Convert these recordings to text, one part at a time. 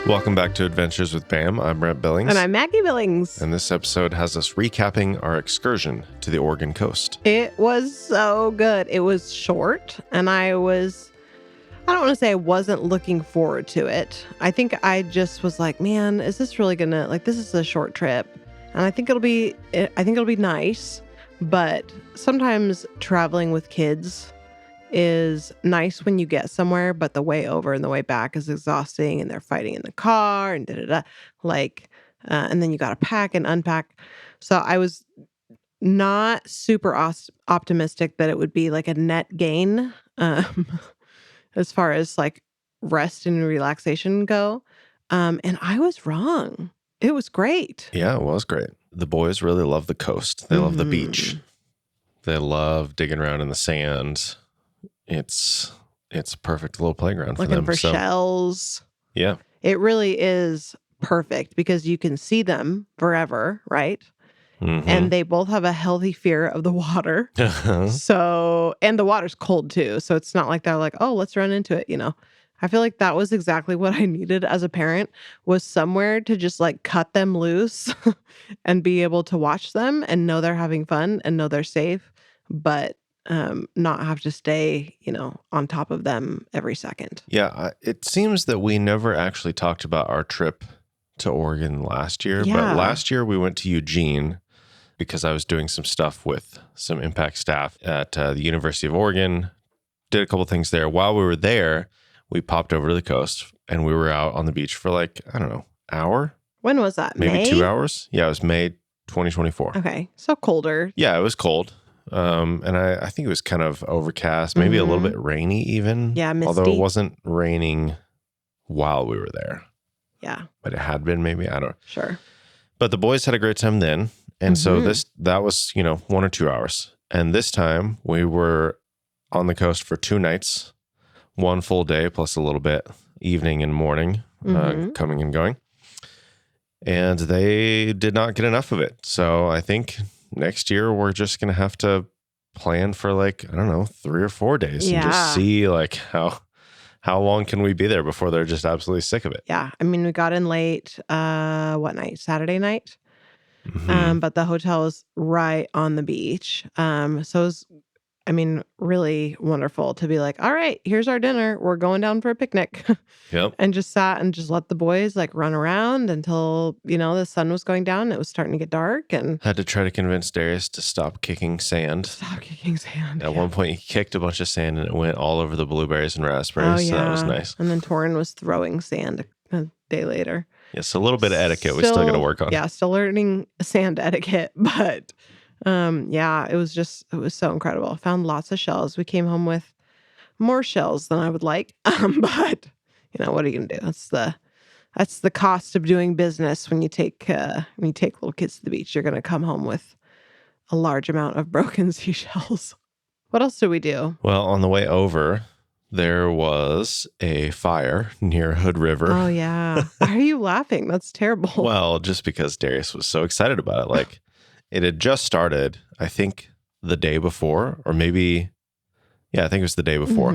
Welcome back to Adventures with Bam. I'm Brent Billings. And I'm Maggie Billings. And this episode has us recapping our excursion to the Oregon coast. It was so good. It was short, and I don't want to say I wasn't looking forward to it. I think I just was like, man, is this really gonna, this is a short trip. And I think it'll be nice. But sometimes traveling with kids is nice when you get somewhere, but the way over and the way back is exhausting, and they're fighting in the car and and then you got to pack and unpack. So I was not super optimistic that it would be like a net gain as far as like rest and relaxation go. And I was wrong. It was great. Yeah, it was great. The boys really love the coast. They love the beach. They love digging around in the sand. It's a perfect little playground for them. Looking for shells. Yeah. It really is perfect because you can see them forever, right? Mm-hmm. And they both have a healthy fear of the water. So, and the water's cold too. So it's not like they're like, oh, let's run into it, I feel like that was exactly what I needed as a parent, was somewhere to just like cut them loose and be able to watch them and know they're having fun and know they're safe, but not have to stay, on top of them every second. Yeah, it seems that we never actually talked about our trip to Oregon last year. Yeah. But last year we went to Eugene because I was doing some stuff with some Impact staff at the University of Oregon. Did a couple things there. While we were there, we popped over to the coast and we were out on the beach for hour. When was that? Maybe May? 2 hours. Yeah, it was May 2024. Okay, so colder. Yeah, it was cold. And I think it was kind of overcast, maybe a little bit rainy even. Yeah, misty. Although it wasn't raining while we were there. Yeah. But it had been maybe, I don't know. Sure. But the boys had a great time then. And so that was, 1 or 2 hours. And this time we were on the coast for 2 nights, 1 full day plus a little bit evening and morning, coming and going. And they did not get enough of it. So I think next year we're just going to have to plan for 3 or 4 days and just see how long can we be there before they're just absolutely sick of it. Yeah. I mean, we got in late, what night? Saturday night. But the hotel is right on the beach. So it was, really wonderful to be like, all right, here's our dinner. We're going down for a picnic. Yep. And just sat and just let the boys run around until, the sun was going down. It was starting to get dark, and had to try to convince Darius to stop kicking sand. Stop kicking sand. At one point, he kicked a bunch of sand and it went all over the blueberries and raspberries. Oh, yeah. So that was nice. And then Torin was throwing sand a day later. Yes, a little bit of etiquette we still got to work on. Yeah, still learning sand etiquette, but it was so incredible. I found lots of shells. We came home with more shells than I would like, but what are you gonna do? That's the cost of doing business when you take little kids to the beach. You're gonna come home with a large amount of broken seashells. What else did we do? Well, on the way over, there was a fire near Hood River. Oh, yeah. Why are you laughing? That's terrible. Well, just because Darius was so excited about it. It had just started, I think, the day before, or maybe, I think it was the day before.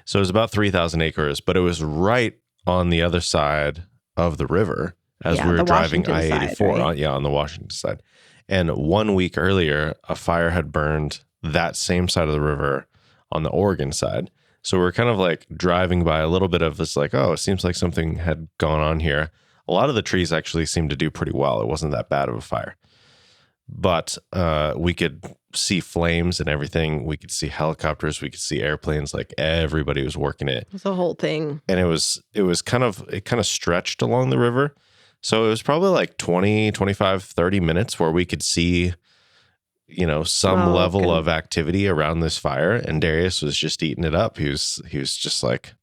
So it was about 3,000 acres, but it was right on the other side of the river as we were driving I-84, right? on the Washington side. And 1 week earlier, a fire had burned that same side of the river on the Oregon side. So we're kind of driving by a little bit of this it seems like something had gone on here. A lot of the trees actually seemed to do pretty well. It wasn't that bad of a fire. But we could see flames and everything. We could see helicopters. We could see airplanes. Everybody was working it. It was a whole thing. And it kind of stretched along the river. So it was probably 20, 25, 30 minutes where we could see, some level of activity around this fire. And Darius was just eating it up. He was just like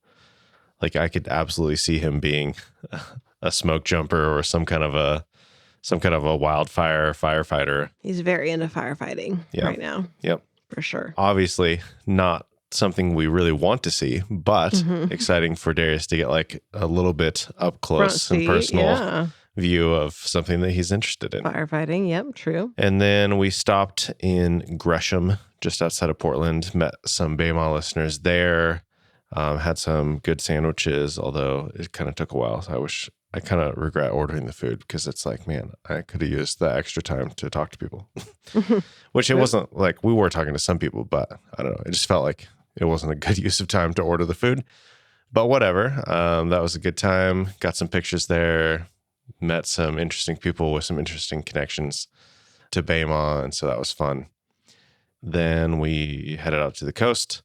I could absolutely see him being a smoke jumper or some kind of a wildfire firefighter. He's very into firefighting right now. Yep. For sure. Obviously not something we really want to see, but exciting for Darius to get a little bit up close and personal view of something that he's interested in. Firefighting, yep, true. And then we stopped in Gresham, just outside of Portland, met some Bama listeners there, had some good sandwiches, although it kind of took a while. So I wish I kind of regret ordering the food because it's like, man, I could have used the extra time to talk to people. Which it wasn't like we were talking to some people, but I don't know. It just felt like it wasn't a good use of time to order the food. But whatever. That was a good time. Got some pictures there. Met some interesting people with some interesting connections to Baymont. And so that was fun. Then we headed out to the coast.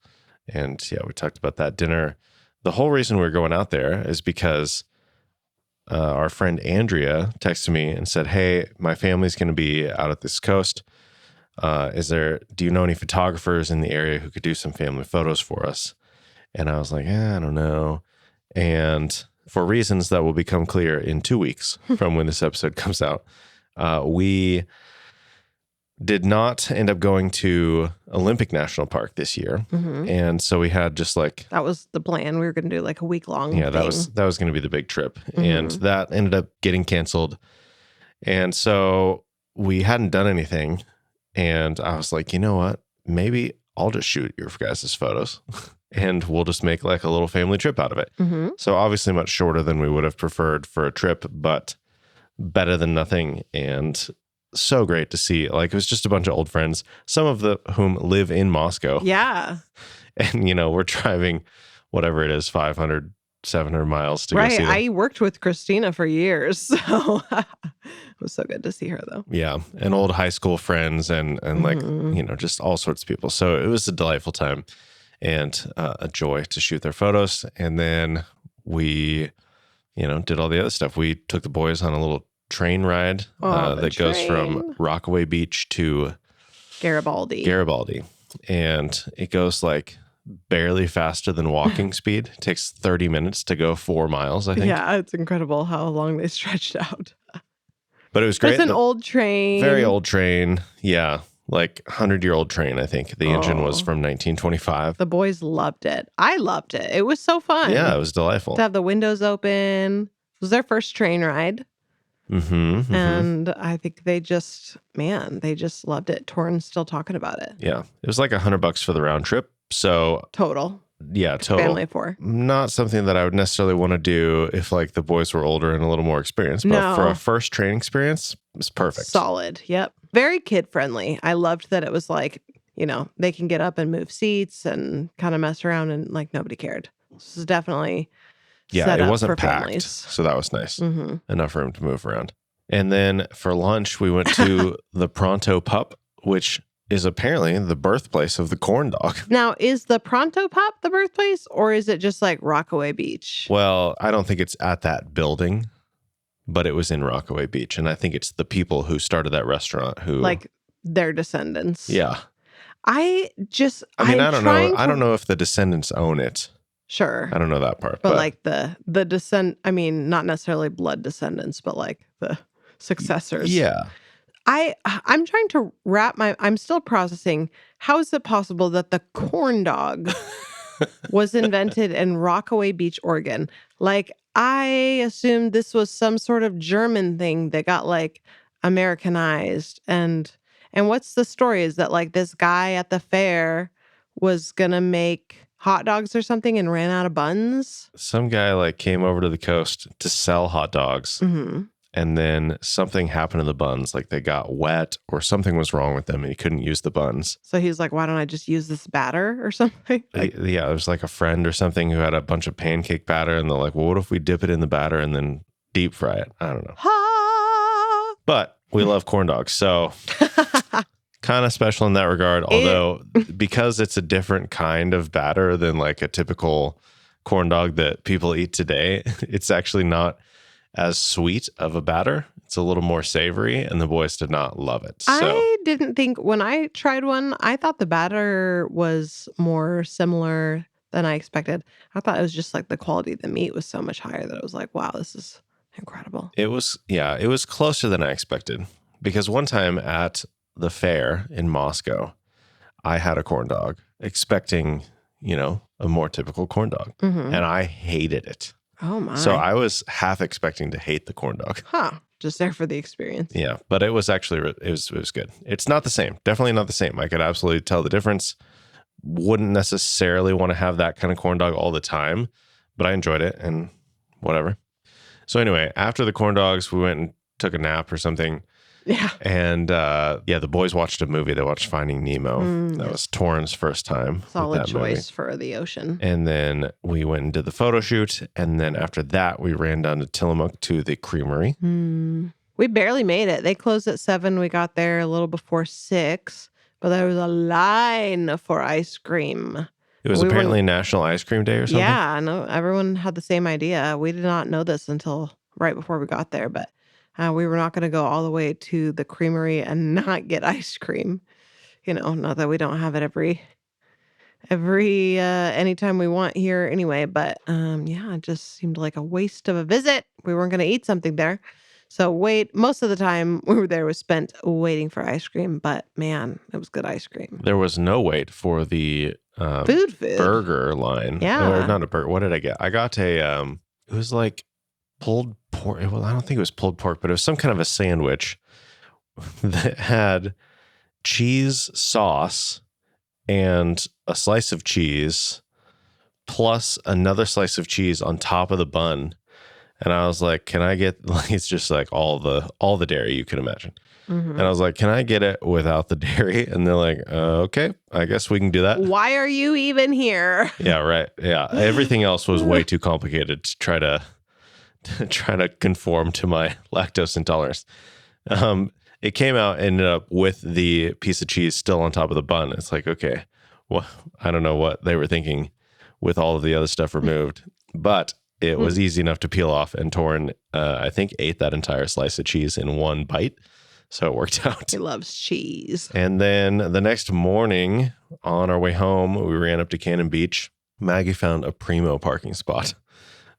And yeah, we talked about that dinner. The whole reason we were going out there is because our friend Andrea texted me and said, hey, my family's going to be out at this coast. Do you know any photographers in the area who could do some family photos for us? And I was like, I don't know. And for reasons that will become clear in 2 weeks from when this episode comes out, we did not end up going to Olympic National Park this year. Mm-hmm. And so we had just like... That was the plan. We were going to do like a week-long thing. That was going to be the big trip. Mm-hmm. And that ended up getting canceled. And so we hadn't done anything. And I was like, you know what? Maybe I'll just shoot your guys' photos and we'll just make like a little family trip out of it. Mm-hmm. So obviously much shorter than we would have preferred for a trip, but better than nothing. And so great to see. Like, it was just a bunch of old friends, some of whom live in Moscow. Yeah. And, we're driving whatever it is, 500, 700 miles to go see them. I worked with Christina for years. So it was so good to see her, though. Yeah. And old high school friends and like, just all sorts of people. So it was a delightful time and a joy to shoot their photos. And then we, did all the other stuff. We took the boys on a little train ride that goes from Rockaway Beach to Garibaldi. And it goes like barely faster than walking speed. It takes 30 minutes to go 4 miles, I think. Yeah, it's incredible how long they stretched out. But it was great. It's an old train. Very old train. Yeah, like 100-year-old train, I think. The engine was from 1925. The boys loved it. I loved it. It was so fun. Yeah, it was delightful. To have the windows open. It was their first train ride. Mm-hmm. And I think they just loved it. Torrin's still talking about it. Yeah. It was like $100 for the round trip. So total. Yeah, total. Family of 4. Not something that I would necessarily want to do if like the boys were older and a little more experienced. But for a first train experience, it's perfect. Solid. Yep. Very kid friendly. I loved that it was like, they can get up and move seats and kind of mess around and like nobody cared. This is definitely... Yeah, it wasn't packed, families. So that was nice. Mm-hmm. Enough room to move around. And then for lunch, we went to the Pronto Pup, which is apparently the birthplace of the corn dog. Now, is the Pronto Pup the birthplace, or is it just like Rockaway Beach? Well, I don't think it's at that building, but it was in Rockaway Beach. And I think it's the people who started that restaurant who... Like their descendants. Yeah. I don't know. I don't know if the descendants own it. Sure. I don't know that part. But like the not necessarily blood descendants, but like the successors. Yeah. I'm trying to I'm still processing. How is it possible that the corn dog was invented in Rockaway Beach, Oregon? Like, I assumed this was some sort of German thing that got like Americanized. And what's the story? Is that like this guy at the fair was going to make hot dogs or something and ran out of buns? Some guy like came over to the coast to sell hot dogs. Mm-hmm. And then something happened to the buns. Like they got wet or something was wrong with them and he couldn't use the buns. So he's like, why don't I just use this batter or something? Yeah, there was like a friend or something who had a bunch of pancake batter. And they're like, well, what if we dip it in the batter and then deep fry it? I don't know. Ha! But we love corn dogs. So... kind of special in that regard, although because it's a different kind of batter than like a typical corn dog that people eat today, it's actually not as sweet of a batter. It's a little more savory, and the boys did not love it. So. I didn't think, when I tried one, I thought the batter was more similar than I expected. I thought it was just like the quality of the meat was so much higher that it was like, wow, this is incredible. It was closer than I expected, because one time at the fair in Moscow, I had a corn dog expecting, a more typical corn dog. Mm-hmm. And I hated it. Oh my. So I was half expecting to hate the corn dog. Huh. Just there for the experience. Yeah. But it was actually, it was good. It's not the same. Definitely not the same. I could absolutely tell the difference. Wouldn't necessarily want to have that kind of corn dog all the time, but I enjoyed it and whatever. So anyway, after the corn dogs, we went and took a nap or something. Yeah. And the boys watched a movie. They watched Finding Nemo. That was Torrin's first time. Solid with that choice movie. for the ocean. And then we went and did the photo shoot. And then after that, we ran down to Tillamook to the creamery. We barely made it. They closed at 7. We got there a little before 6, but there was a line for ice cream. It was apparently National Ice Cream Day or something. Yeah, no, everyone had the same idea. We did not know this until right before we got there, but we were not going to go all the way to the creamery and not get ice cream. Not that we don't have it every anytime we want here anyway, but it just seemed like a waste of a visit. We weren't going to eat something there. So most of the time we were there was spent waiting for ice cream, but man, it was good ice cream. There was no wait for the food burger line. Yeah. Or not a burger. What did I get? I got a, it was like pulled pork. Well, I don't think it was pulled pork, but it was some kind of a sandwich that had cheese sauce and a slice of cheese plus another slice of cheese on top of the bun. And I was like, can I get, it's just like all the dairy you can imagine. And I was like, can I get it without the dairy? And they're like, okay, I guess we can do that. Why are you even here? Yeah, right. Yeah. Everything else was way too complicated to try to conform to my lactose intolerance. It came out, ended up with the piece of cheese still on top of the bun. It's like, okay, well, I don't know what they were thinking with all of the other stuff removed, but it was easy enough to peel off, and Torrin, I think, ate that entire slice of cheese in one bite. So it worked out. He loves cheese. And then the next morning on our way home, we ran up to Cannon Beach. Maggie found a primo parking spot.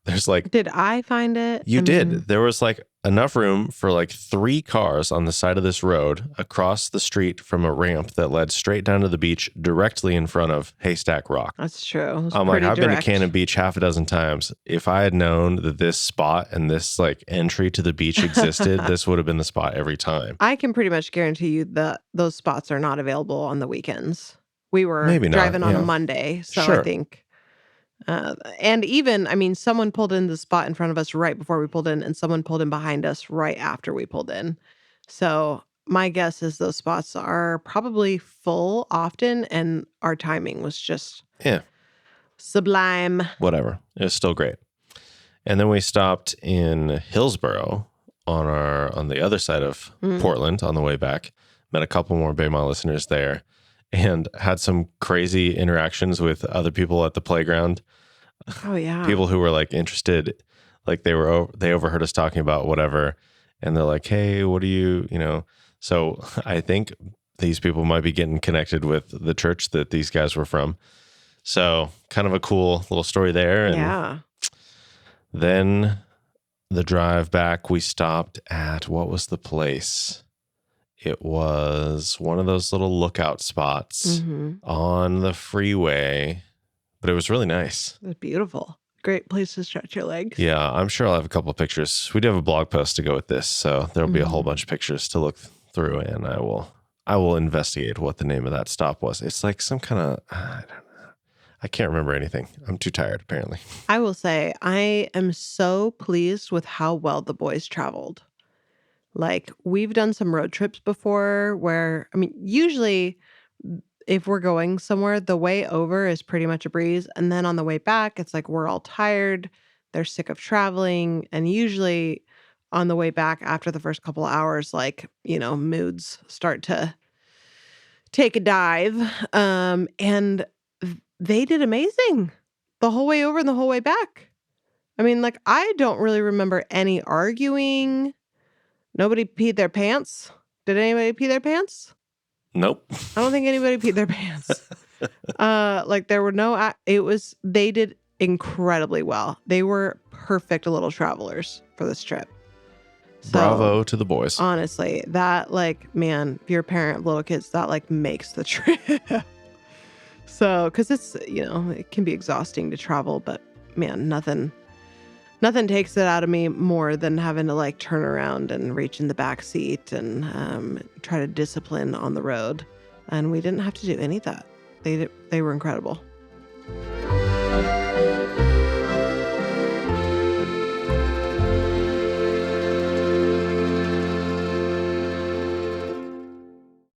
There's like... Did I find it? You did. There was like enough room for like 3 cars on the side of this road across the street from a ramp that led straight down to the beach directly in front of Haystack Rock. That's true. I'm like, I've been to Cannon Beach half a dozen times. If I had known that this spot and this like entry to the beach existed, this would have been the spot every time. I can pretty much guarantee you that those spots are not available on the weekends. We were Maybe driving not, on yeah. a Monday, so Sure. I think... and even, someone pulled in the spot in front of us right before we pulled in, and someone pulled in behind us right after we pulled in. So my guess is those spots are probably full often, and our timing was just sublime. Whatever. It was still great. And then we stopped in Hillsboro on the other side of Portland on the way back. Met a couple more Bay Mile listeners there. And had some crazy interactions with other people at the playground. Oh yeah, People who were like interested, like they overheard us talking about whatever, and they're like, "Hey, what do you?" So I think these people might be getting connected with the church that these guys were from. So kind of a cool little story there. And yeah. Then the drive back, we stopped at, what was the place? It was one of those little lookout spots on the freeway, but it was really nice. It was beautiful. Great place to stretch your legs. Yeah, I'm sure I'll have a couple of pictures. We do have a blog post to go with this, so there'll be a whole bunch of pictures to look through, and I will investigate what the name of that stop was. It's like some kind of, I don't know. I can't remember anything. I'm too tired, apparently. I will say I am so pleased with how well the boys traveled. Like, we've done some road trips before where, usually if we're going somewhere, the way over is pretty much a breeze. And then on the way back, it's like we're all tired. They're sick of traveling. And usually on the way back after the first couple of hours, moods start to take a dive. And they did amazing the whole way over and the whole way back. I don't really remember any arguing. Nobody peed their pants. Did anybody pee their pants? Nope. I don't think anybody peed their pants. There were no, they did incredibly well. They were perfect little travelers for this trip. So, bravo to the boys. Honestly, that man, if you're a parent of little kids, that makes the trip. So, cause it's, it can be exhausting to travel, but man, nothing takes it out of me more than having to turn around and reach in the back seat and try to discipline on the road. And we didn't have to do any of that. They were incredible.